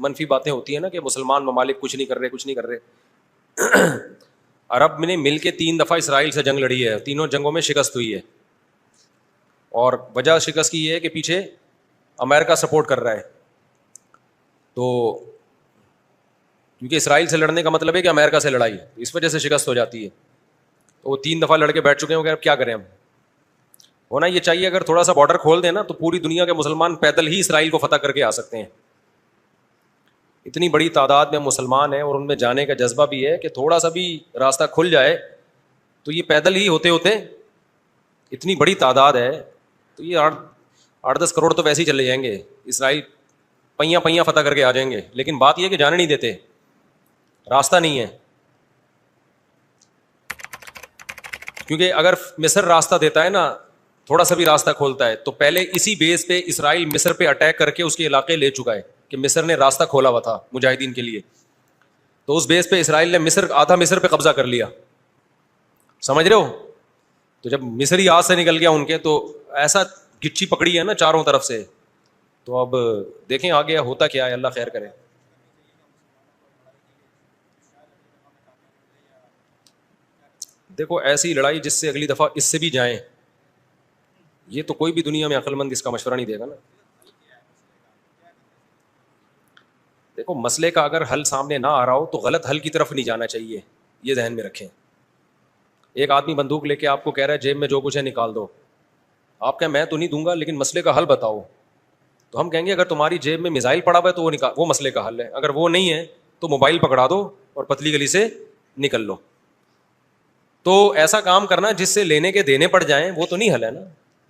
منفی باتیں ہوتی ہیں نا کہ مسلمان ممالک کچھ نہیں کر رہے. عرب نے مل کے 3 دفعہ اسرائیل سے جنگ لڑی ہے, تینوں جنگوں میں شکست ہوئی ہے, اور وجہ شکست کی یہ ہے کہ پیچھے امریکہ سپورٹ کر رہا ہے. تو کیونکہ اسرائیل سے لڑنے کا مطلب ہے کہ امریکہ سے لڑائی, اس وجہ سے شکست ہو جاتی ہے. تو وہ 3 دفعہ لڑ کے بیٹھ چکے ہیں, اب کیا کریں ہم. ہونا یہ چاہیے اگر تھوڑا سا بارڈر کھول دیں نا تو پوری دنیا کے مسلمان پیدل ہی اسرائیل کو فتح کر کے آ سکتے ہیں. اتنی بڑی تعداد میں مسلمان ہیں اور ان میں جانے کا جذبہ بھی ہے کہ تھوڑا سا بھی راستہ کھل جائے تو یہ پیدل ہی ہوتے ہوتے, اتنی بڑی تعداد ہے تو یہ 8-10 کروڑ تو ویسے ہی چلے جائیں گے. اسرائیل پہیاں فتح کر کے آ جائیں گے, لیکن بات یہ ہے کہ جانے نہیں دیتے, راستہ نہیں ہے. کیونکہ اگر مصر راستہ دیتا ہے نا, تھوڑا سا بھی راستہ کھولتا ہے, تو پہلے اسی بیس پہ اسرائیل مصر پہ اٹیک کر کے اس کے علاقے لے چکا ہے کہ مصر نے راستہ کھولا ہوا تھا مجاہدین کے لیے. تو اس بیس پہ اسرائیل نے آدھا مصر پہ قبضہ کر لیا, سمجھ رہے ہو. تو جب مصری ہاتھ سے نکل گیا ان کے, تو ایسا گچھی پکڑی ہے نا چاروں طرف سے. تو اب دیکھیں آگے ہوتا کیا ہے, اللہ خیر کرے. دیکھو ایسی لڑائی جس سے اگلی دفعہ اس سے بھی جائیں, یہ تو کوئی بھی دنیا میں عقل مند اس کا مشورہ نہیں دے گا نا. دیکھو مسئلے کا اگر حل سامنے نہ آ رہا ہو تو غلط حل کی طرف نہیں جانا چاہیے, یہ ذہن میں رکھیں. ایک آدمی بندوق لے کے آپ کو کہہ رہا ہے جیب میں جو کچھ ہے نکال دو, آپ کہیں میں تو نہیں دوں گا لیکن مسئلے کا حل بتاؤ. تو ہم کہیں گے اگر تمہاری جیب میں میزائل پڑا ہوا ہے تو وہ مسئلے کا حل ہے, اگر وہ نہیں ہے تو موبائل پکڑا دو اور پتلی گلی سے نکل لو. تو ایسا کام کرنا جس سے لینے کے دینے پڑ جائیں وہ تو نہیں حل ہے نا.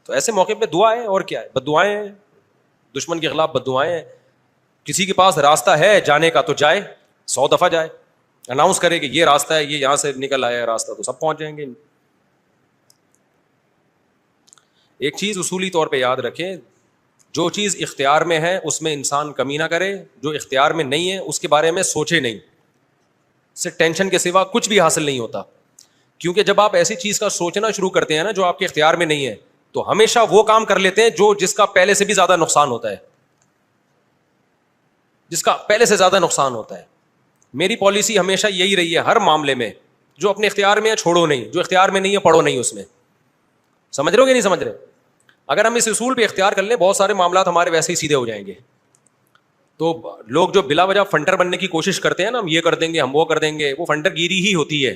تو ایسے موقع پہ دعا ہے, اور کیا ہے, بد دعائیں ہیں, دشمن کے خلاف بد دعائیں ہیں. کسی کے پاس راستہ ہے جانے کا تو جائے, 100 دفعہ جائے, اناؤنس کرے کہ یہ راستہ ہے, یہ یہاں سے نکل آیا ہے راستہ, تو سب پہنچ جائیں گے. ایک چیز اصولی طور پہ یاد رکھیں, جو چیز اختیار میں ہے اس میں انسان کمی نہ کرے, جو اختیار میں نہیں ہے اس کے بارے میں سوچے نہیں. اس سے ٹینشن کے سوا کچھ بھی حاصل نہیں ہوتا. کیونکہ جب آپ ایسی چیز کا سوچنا شروع کرتے ہیں نا جو آپ کے اختیار میں نہیں ہے, تو ہمیشہ وہ کام کر لیتے ہیں جس کا پہلے سے بھی زیادہ نقصان ہوتا ہے, جس کا پہلے سے زیادہ نقصان ہوتا ہے. میری پالیسی ہمیشہ یہی رہی ہے ہر معاملے میں, جو اپنے اختیار میں ہے چھوڑو نہیں, جو اختیار میں نہیں ہے پڑھو نہیں اس میں. سمجھ رہے ہو کہ نہیں سمجھ رہے؟ اگر ہم اس اصول پہ اختیار کر لیں بہت سارے معاملات ہمارے ویسے ہی سیدھے ہو جائیں گے. تو لوگ جو بلا وجہ فنڈر بننے کی کوشش کرتے ہیں نا, ہم یہ کر دیں گے, ہم وہ کر دیں گے, وہ فنڈر گیری ہی ہوتی ہے.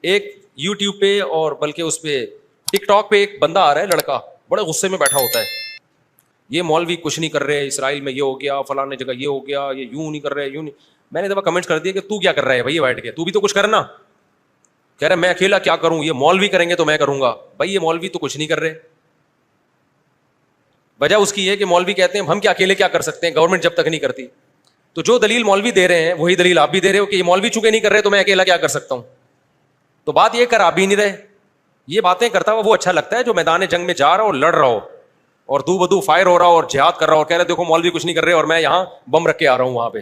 ایک یوٹیوب پہ اور بلکہ اس پہ ٹک ٹاک پہ ایک بندہ آ رہا ہے, لڑکا بڑے غصے میں بیٹھا ہوتا ہے, یہ مولوی کچھ نہیں کر رہے, اسرائیل میں یہ ہو گیا, فلاں جگہ یہ ہو گیا, یہ یوں نہیں کر رہے, یوں نہیں. میں نے دفعہ کمنٹ کر دیا کہ تو کیا کر رہا ہے بھائی بیٹھ کے, تو بھی تو کچھ کرنا. کہہ رہا میں اکیلا کیا کروں, یہ مولوی کریں گے تو میں کروں گا. بھائی یہ مولوی تو کچھ نہیں کر رہے. وجہ اس کی یہ کہ مولوی کہتے ہیں ہم کیا اکیلے کیا کر سکتے ہیں, گورنمنٹ جب تک نہیں کرتی. تو جو دلیل مولوی دے رہے ہیں وہی دلیل آپ بھی دے رہے ہو کہ یہ مولوی چونکہ نہیں کر رہے تو میں اکیلا کیا کر سکتا ہوں. تو بات یہ کر آپ بھی نہیں رہے. یہ باتیں کرتا ہوا وہ اچھا لگتا ہے جو میدان جنگ میں جا رہا ہو اور لڑ رہا ہو اور دو بدو فائر ہو رہا ہو اور جہاد کر رہا ہو اور کہہ رہے دیکھو مولوی کچھ نہیں کر رہے اور میں یہاں بم رکھ کے آ رہا ہوں وہاں پہ.